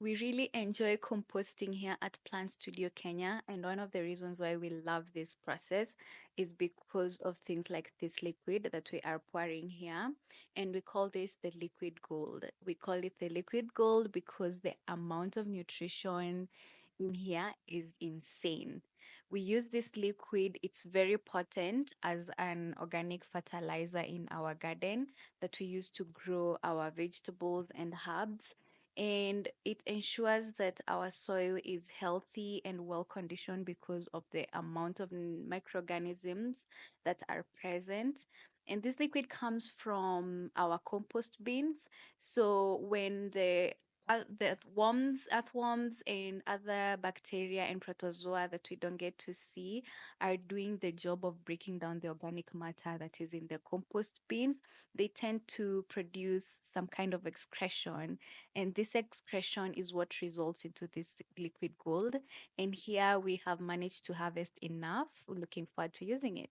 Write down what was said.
We really enjoy composting here at Plant Studio Kenya, and one of the reasons why we love this process is because of things like this liquid that we are pouring here, and we call this the liquid gold. We call it the liquid gold because the amount of nutrition in here is insane. We use this liquid, it's very potent as an organic fertilizer in our garden that we use to grow our vegetables and herbs, and it ensures that our soil is healthy and well conditioned because of the amount of microorganisms that are present. And this liquid comes from our compost bins. So when the earthworms and other bacteria and protozoa that we don't get to see are doing the job of breaking down the organic matter that is in the compost bins, they tend to produce some kind of excretion, and this excretion is what results into this liquid gold. And here we have managed to harvest enough. We're looking forward to using it.